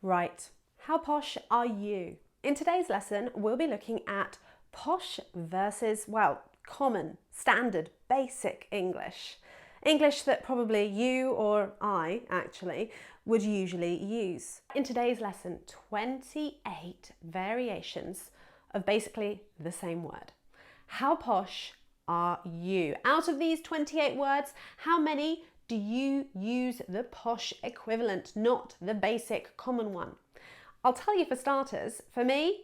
Right, how posh are you? In today's lesson, we'll be looking at posh versus, well, common, standard, basic English. English that probably you or I actually would usually use. In today's lesson, 28 variations of basically the same word. How posh are you? Out of these 28 words, how many do you use the posh equivalent, not the basic common one? I'll tell you for starters, for me,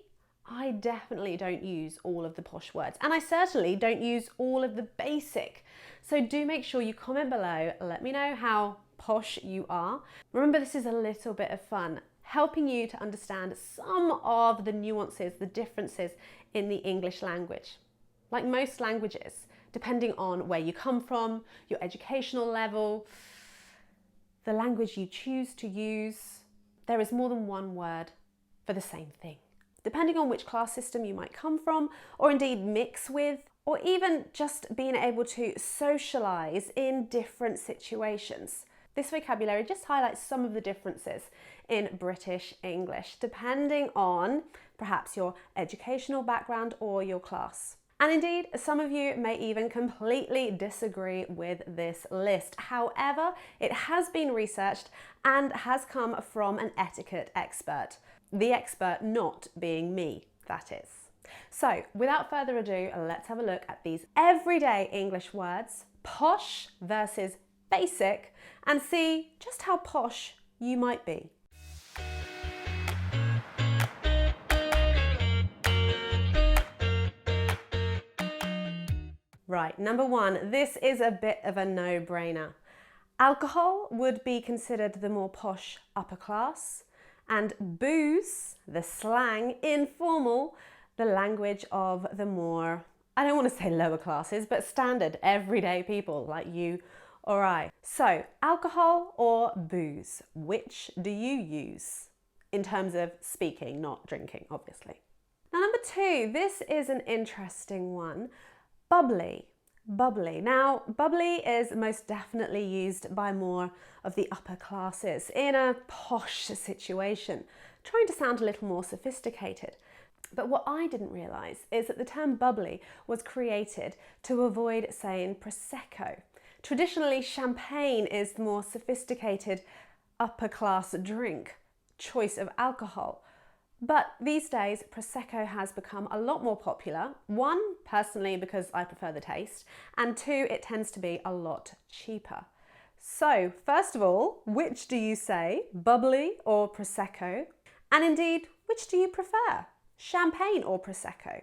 I definitely don't use all of the posh words, and I certainly don't use all of the basic. So do make sure you comment below, let me know how posh you are. Remember, this is a little bit of fun, helping you to understand some of the nuances, the differences in the English language. Like most languages, depending on where you come from, your educational level, the language you choose to use, there is more than one word for the same thing. Depending on which class system you might come from, or indeed mix with, or even just being able to socialize in different situations. This vocabulary just highlights some of the differences in British English, depending on perhaps your educational background or your class. And indeed, some of you may even completely disagree with this list. However, it has been researched and has come from an etiquette expert. The expert not being me, that is. So, without further ado, let's have a look at these everyday English words, posh versus basic, and see just how posh you might be. Right, number one, this is a bit of a no-brainer. Alcohol would be considered the more posh upper class, and booze, the slang, informal, the language of the more, I don't want to say lower classes, but standard, everyday people like you or I. So, alcohol or booze, which do you use? In terms of speaking, not drinking, obviously. Now, number two, this is an interesting one. Bubbly. Bubbly. Now, bubbly is most definitely used by more of the upper classes in a posh situation, trying to sound a little more sophisticated. But what I didn't realise is that the term bubbly was created to avoid saying Prosecco. Traditionally, champagne is the more sophisticated upper class drink, choice of alcohol. But these days, Prosecco has become a lot more popular. One, personally, because I prefer the taste, and two, it tends to be a lot cheaper. So, first of all, which do you say, bubbly or Prosecco? And indeed, which do you prefer, champagne or Prosecco?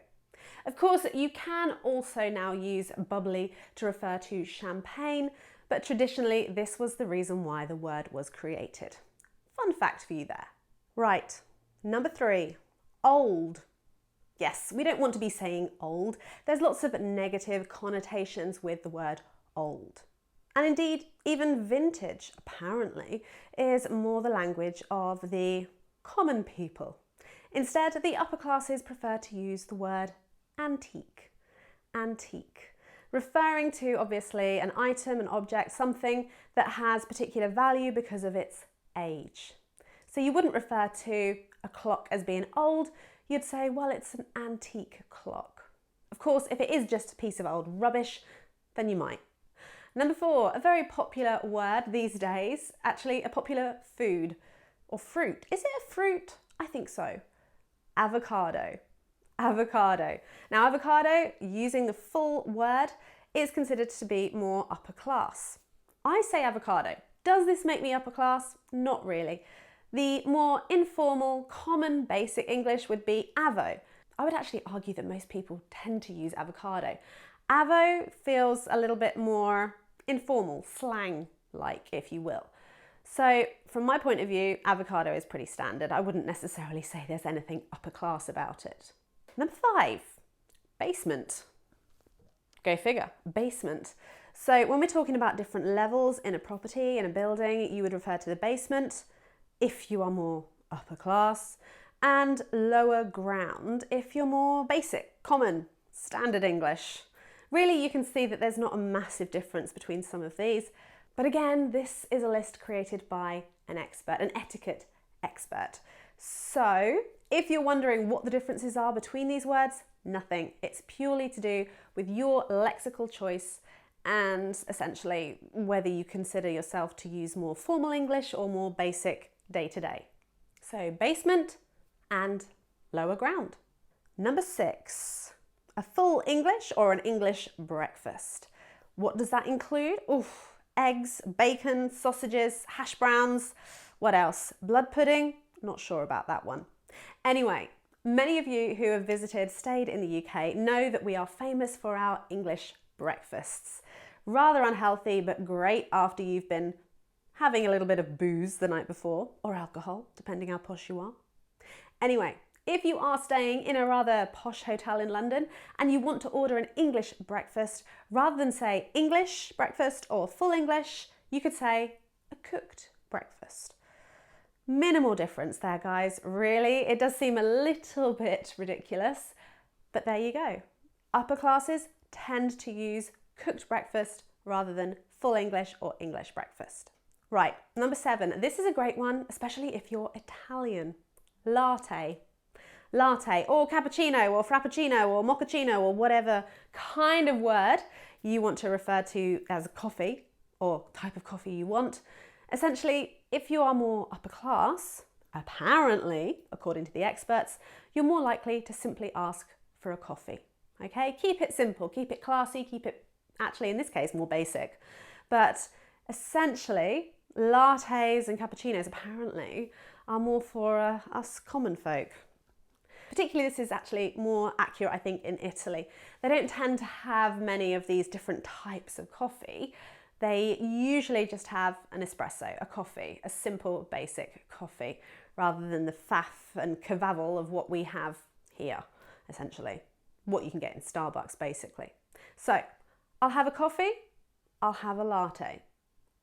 Of course, you can also now use bubbly to refer to champagne, but traditionally, this was the reason why the word was created. Fun fact for you there. Right. Number three, old. Yes, we don't want to be saying old. There's lots of negative connotations with the word old. And indeed, even vintage, apparently, is more the language of the common people. Instead, the upper classes prefer to use the word antique. Antique, referring to, obviously, an item, an object, something that has particular value because of its age. So you wouldn't refer to a clock as being old, you'd say, well, it's an antique clock. Of course, if it is just a piece of old rubbish, then you might. Number four, a very popular word these days, actually a popular food or fruit. Is it a fruit? I think so. Avocado. Avocado. Now, avocado, using the full word, is considered to be more upper class. I say avocado. Does this make me upper class? Not really. The more informal, common, basic English would be avo. I would actually argue that most people tend to use avocado. Avo feels a little bit more informal, slang-like, if you will. So from my point of view, avocado is pretty standard. I wouldn't necessarily say there's anything upper class about it. Number five, basement. Go figure, basement. So when we're talking about different levels in a property, in a building, you would refer to the basement if you are more upper class, and lower ground if you're more basic, common, standard English. Really, you can see that there's not a massive difference between some of these, but again, this is a list created by an expert, an etiquette expert. So if you're wondering what the differences are between these words, nothing. It's purely to do with your lexical choice and essentially whether you consider yourself to use more formal English or more basic day-to-day. So basement and lower ground. Number 6, a full English or an English breakfast. What does that include? Oof, eggs, bacon, sausages, hash browns. What else? Blood pudding? Not sure about that one. Anyway, many of you who have stayed in the UK know that we are famous for our English breakfasts. Rather unhealthy, but great after you've been having a little bit of booze the night before, or alcohol, depending how posh you are. Anyway, if you are staying in a rather posh hotel in London and you want to order an English breakfast, rather than say English breakfast or full English, you could say a cooked breakfast. Minimal difference there, guys. Really, it does seem a little bit ridiculous, but there you go. Upper classes tend to use cooked breakfast rather than full English or English breakfast. Right, number 7. This is a great one, especially if you're Italian. Latte. Latte or cappuccino or frappuccino or mochaccino or whatever kind of word you want to refer to as coffee or type of coffee you want. Essentially, if you are more upper class, apparently, according to the experts, you're more likely to simply ask for a coffee. Okay, keep it simple, keep it classy, keep it, actually in this case, more basic. But essentially, lattes and cappuccinos apparently are more for us common folk. Particularly, this is actually more accurate, I think, in Italy. They don't tend to have many of these different types of coffee. They usually just have an espresso, a coffee, a simple, basic coffee, rather than the faff and cavavel of what we have here, essentially. What you can get in Starbucks, basically. So, I'll have a coffee, I'll have a latte.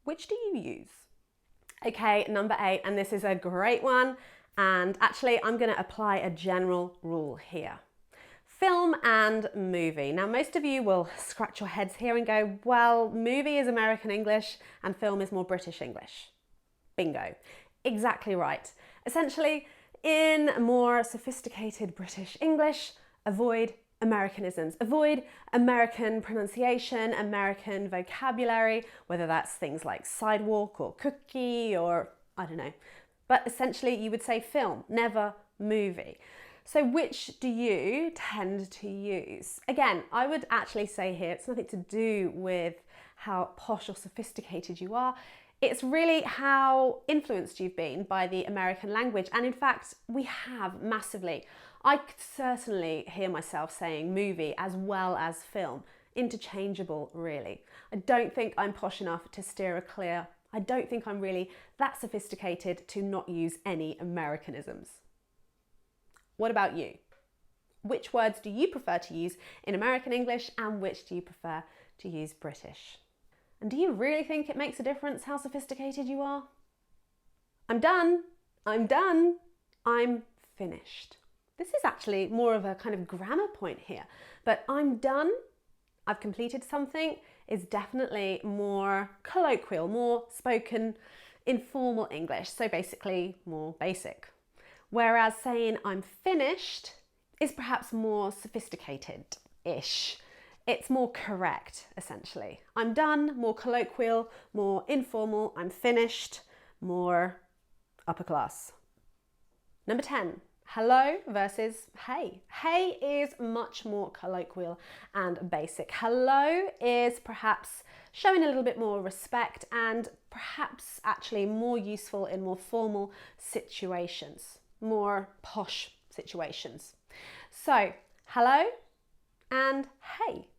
Which do you use? Okay, number 8, and this is a great one. And actually, I'm going to apply a general rule here. Film and movie. Now, most of you will scratch your heads here and go, well, movie is American English and film is more British English. Bingo. Exactly right. Essentially, in more sophisticated British English, avoid Americanisms. Avoid American pronunciation, American vocabulary, whether that's things like sidewalk or cookie or I don't know. But essentially you would say film, never movie. So which do you tend to use? Again, I would actually say here, it's nothing to do with how posh or sophisticated you are. It's really how influenced you've been by the American language. And in fact, we have massively. I could certainly hear myself saying movie as well as film. Interchangeable, really. I don't think I'm posh enough to steer clear. I don't think I'm really that sophisticated to not use any Americanisms. What about you? Which words do you prefer to use in American English and which do you prefer to use British? And do you really think it makes a difference how sophisticated you are? I'm done. I'm done. I'm finished. This is actually more of a kind of grammar point here, but I'm done. I've completed something is definitely more colloquial, more spoken, informal English. So basically more basic. Whereas saying I'm finished is perhaps more sophisticated-ish. It's more correct, essentially. I'm done, more colloquial, more informal. I'm finished, more upper class. Number 10. Hello versus hey. Hey is much more colloquial and basic. Hello is perhaps showing a little bit more respect and perhaps actually more useful in more formal situations, more posh situations. So, hello and hey.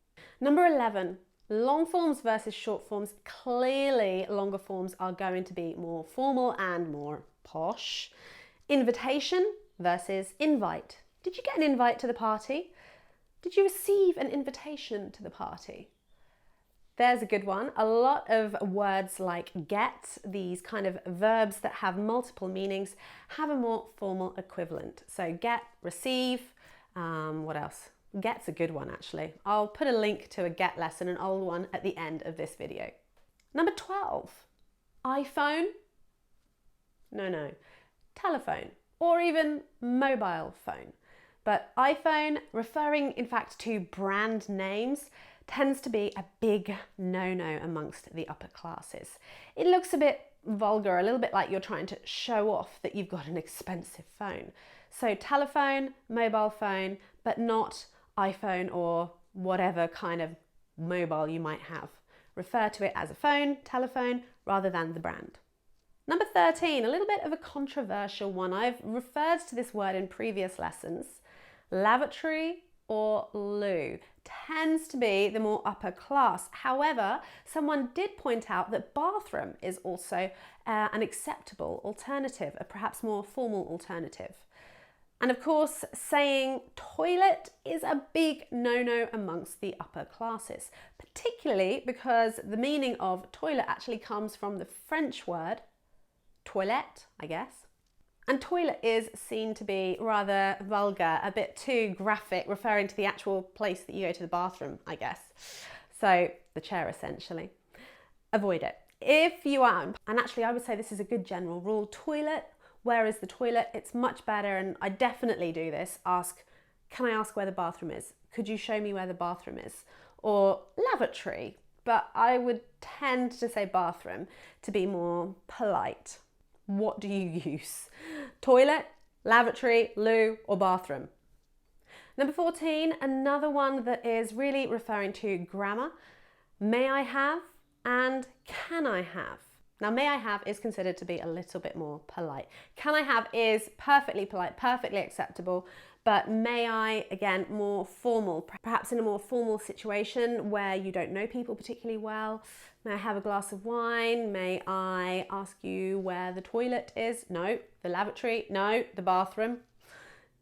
Number 11, long forms versus short forms. Clearly, longer forms are going to be more formal and more posh. Invitation versus invite. Did you get an invite to the party? Did you receive an invitation to the party? There's a good one. A lot of words like get, these kind of verbs that have multiple meanings, have a more formal equivalent. So get, receive, what else? Get's a good one actually. I'll put a link to a get lesson, an old one, at the end of this video. Number 12, iPhone. No. telephone or even mobile phone. But iPhone, referring in fact to brand names, tends to be a big no-no amongst the upper classes. It looks a bit vulgar, a little bit like you're trying to show off that you've got an expensive phone. So telephone, mobile phone, but not iPhone or whatever kind of mobile you might have. Refer to it as a phone, telephone, rather than the brand. Number 13, a little bit of a controversial one. I've referred to this word in previous lessons. Lavatory or loo tends to be the more upper class. However, someone did point out that bathroom is also an acceptable alternative, a perhaps more formal alternative. And of course, saying toilet is a big no-no amongst the upper classes, particularly because the meaning of toilet actually comes from the French word toilette, I guess. And toilet is seen to be rather vulgar, a bit too graphic, referring to the actual place that you go to the bathroom, I guess. So the chair essentially. Avoid it. If you are, and actually I would say this is a good general rule, toilet, where is the toilet? It's much better, and I definitely do this, ask, can I ask where the bathroom is? Could you show me where the bathroom is? Or lavatory, but I would tend to say bathroom to be more polite. What do you use? Toilet, lavatory, loo, or bathroom? Number 14, another one that is really referring to grammar. May I have and can I have? Now, may I have is considered to be a little bit more polite. Can I have is perfectly polite, perfectly acceptable, but may I, again, more formal, perhaps in a more formal situation where you don't know people particularly well. May I have a glass of wine? May I ask you where the toilet is? No. The lavatory? No. The bathroom?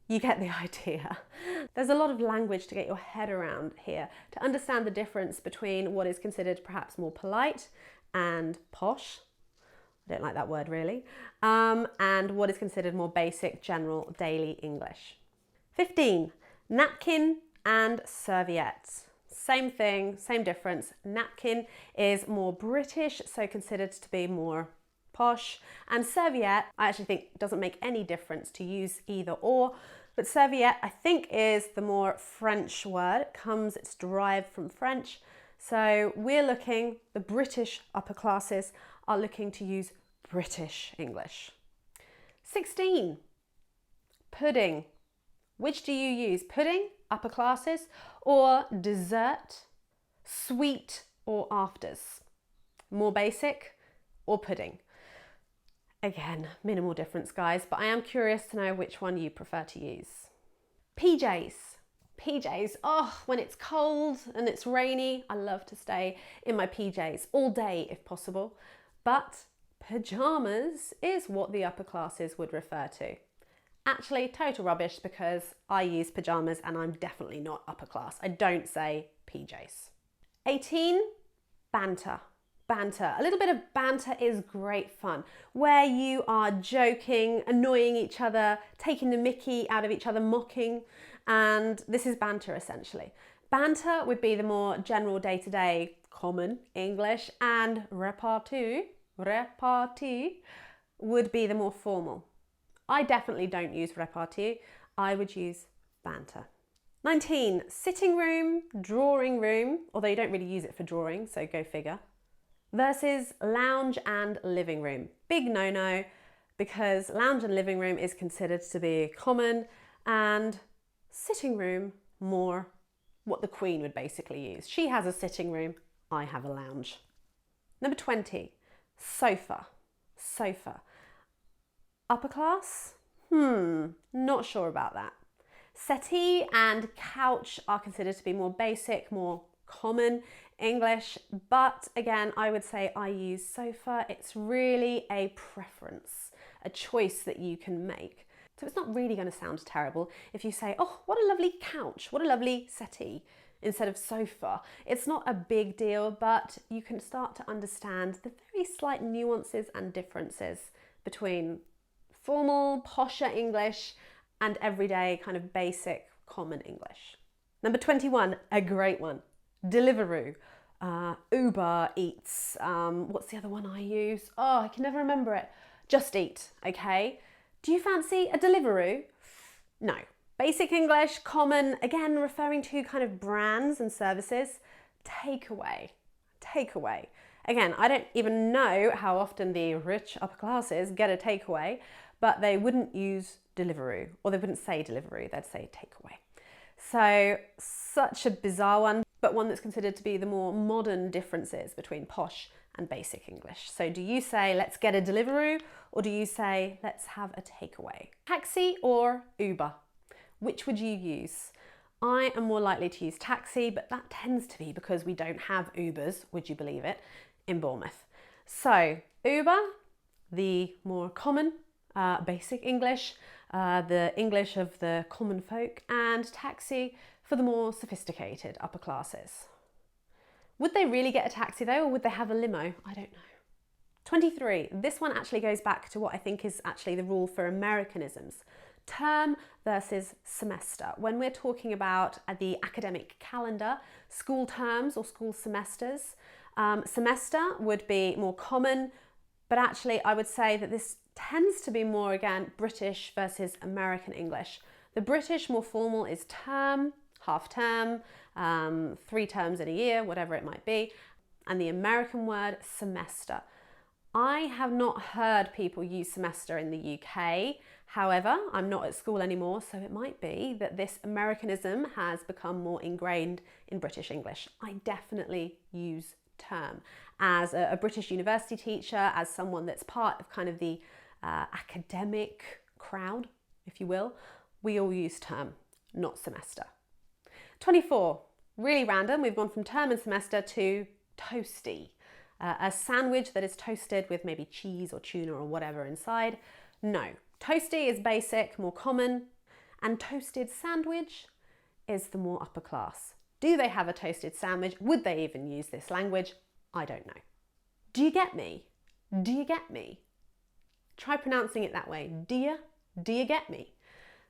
You get the idea. There's a lot of language to get your head around here to understand the difference between what is considered perhaps more polite and posh. I don't like that word really. And what is considered more basic, general, daily English. 15, napkin and serviette. Same thing, same difference. Napkin is more British, so considered to be more posh. And serviette, I actually think doesn't make any difference to use either or. But serviette, I think, is the more French word. It's derived from French. So the British upper classes are looking to use British English. 16, pudding. Which do you use? Pudding, upper classes, or dessert, sweet or afters? More basic or pudding? Again, minimal difference, guys, but I am curious to know which one you prefer to use. PJs. PJs, when it's cold and it's rainy, I love to stay in my PJs all day if possible, but pajamas is what the upper classes would refer to. Actually, total rubbish because I use pajamas and I'm definitely not upper class. I don't say PJs. 18, banter. Banter. A little bit of banter is great fun, where you are joking, annoying each other, taking the mickey out of each other, mocking, and this is banter essentially. Banter would be the more general day-to-day common English, and repartee would be the more formal. I definitely don't use repartee, I would use banter. 19, sitting room, drawing room, although you don't really use it for drawing, so go figure. Versus lounge and living room. Big no-no, because lounge and living room is considered to be common, and sitting room more what the Queen would basically use. She has a sitting room, I have a lounge. Number 20, sofa. Sofa. Upper class? Not sure about that. Settee and couch are considered to be more basic, more common English, but again, I would say I use sofa. It's really a preference, a choice that you can make. So it's not really going to sound terrible if you say, oh, what a lovely couch, what a lovely settee, instead of sofa. It's not a big deal, but you can start to understand the very slight nuances and differences between formal, posher English and everyday kind of basic common English. Number 21, a great one. Deliveroo, Uber Eats, what's the other one I use? I can never remember it. Just Eat, okay? Do you fancy a Deliveroo? No. Basic English, common, again referring to kind of brands and services. Takeaway. Takeaway. Again, I don't even know how often the rich upper classes get a takeaway, but they wouldn't use Deliveroo, or they wouldn't say Deliveroo, they'd say takeaway. So, such a bizarre one, but one that's considered to be the more modern differences between posh and basic English. So do you say, let's get a Deliveroo, or do you say, let's have a takeaway? Taxi or Uber? Which would you use? I am more likely to use taxi, but that tends to be because we don't have Ubers, would you believe it, in Bournemouth. So Uber, the more common, basic English, the English of the common folk, and taxi for the more sophisticated upper classes. Would they really get a taxi though, or would they have a limo? I don't know. 23. This one actually goes back to what I think is actually the rule for Americanisms. Term versus semester. When we're talking about the academic calendar, school terms or school semesters, semester would be more common, but actually I would say that this tends to be more, again, British versus American English. The British more formal is term, half term, 3 terms in a year, whatever it might be, and the American word semester. I have not heard people use semester in the UK. However, I'm not at school anymore, so it might be that this Americanism has become more ingrained in British English. I definitely use term. As a British university teacher, as someone that's part of kind of the academic crowd, if you will, we all use term, not semester. 24, really random. We've gone from term and semester to toasty. A sandwich that is toasted with maybe cheese or tuna or whatever inside. No, toasty is basic, more common, and toasted sandwich is the more upper class. Do they have a toasted sandwich? Would they even use this language? I don't know. Do you get me? Do you get me? Try pronouncing it that way. Do you get me?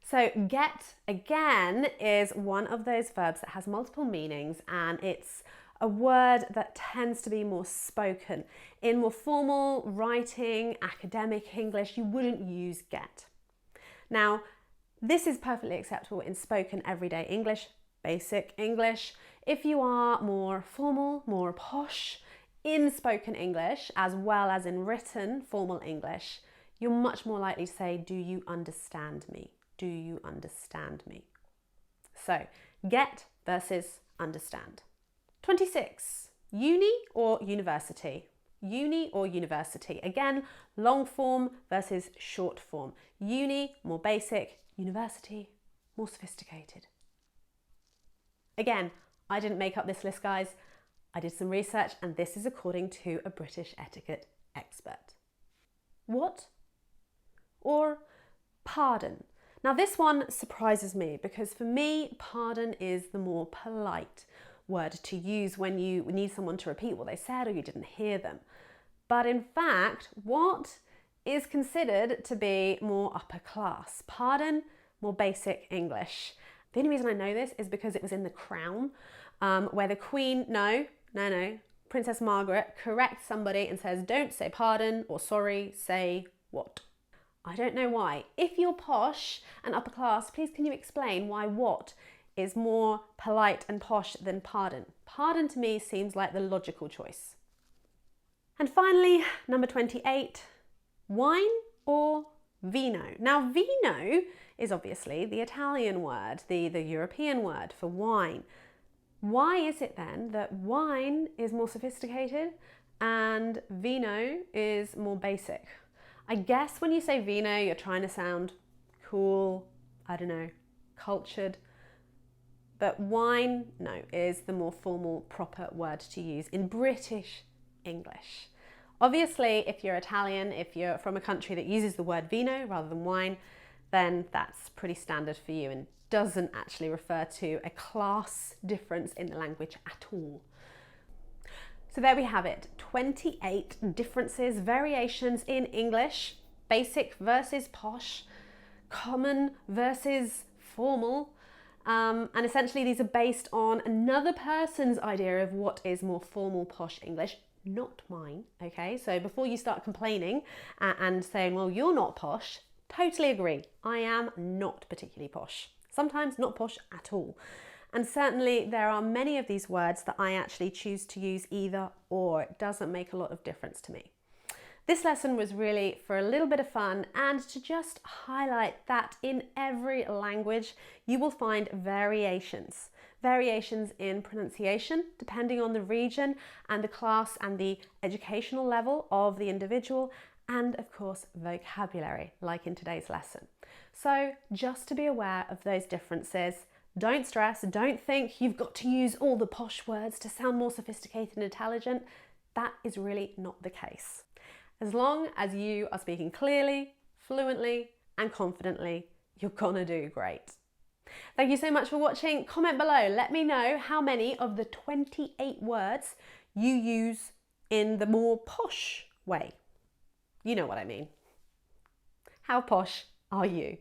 So get, again, is one of those verbs that has multiple meanings, and it's a word that tends to be more spoken. In more formal writing, academic English, you wouldn't use get. Now, this is perfectly acceptable in spoken everyday English, basic English. If you are more formal, more posh in spoken English, as well as in written formal English, you're much more likely to say, do you understand me? Do you understand me? So, get versus understand. 26, uni or university? Uni or university? Again, long form versus short form. Uni, more basic. University, more sophisticated. Again, I didn't make up this list, guys. I did some research, and this is according to a British etiquette expert. What? Or pardon? Now this one surprises me because for me, pardon is the more polite word to use when you need someone to repeat what they said or you didn't hear them. But in fact, what is considered to be more upper class? Pardon, more basic English. The only reason I know this is because it was in The Crown, where the Queen, Princess Margaret corrects somebody and says, don't say pardon or sorry, say what? I don't know why. If you're posh and upper class, please can you explain why what is more polite and posh than pardon? Pardon to me seems like the logical choice. And finally, number 28, wine or vino? Now, vino is obviously the Italian word, the European word for wine. Why is it then that wine is more sophisticated and vino is more basic? I guess when you say vino, you're trying to sound cool, I don't know, cultured. But wine, no, is the more formal, proper word to use in British English. Obviously, if you're Italian, if you're from a country that uses the word vino rather than wine, then that's pretty standard for you and doesn't actually refer to a class difference in the language at all. So there we have it, 28 differences, variations in English, basic versus posh, common versus formal, and essentially these are based on another person's idea of what is more formal, posh English, not mine, okay? So before you start complaining and saying, well, you're not posh, Totally agree. I am not particularly posh. Sometimes not posh at all. And certainly there are many of these words that I actually choose to use either or. It doesn't make a lot of difference to me. This lesson was really for a little bit of fun and to just highlight that in every language you will find variations. Variations in pronunciation depending on the region and the class and the educational level of the individual, and of course vocabulary, like in today's lesson. So just to be aware of those differences. Don't stress, don't think you've got to use all the posh words to sound more sophisticated and intelligent. That is really not the case. As long as you are speaking clearly, fluently, and confidently, you're gonna do great. Thank you so much for watching. Comment below, let me know how many of the 28 words you use in the more posh way. You know what I mean. How posh are you?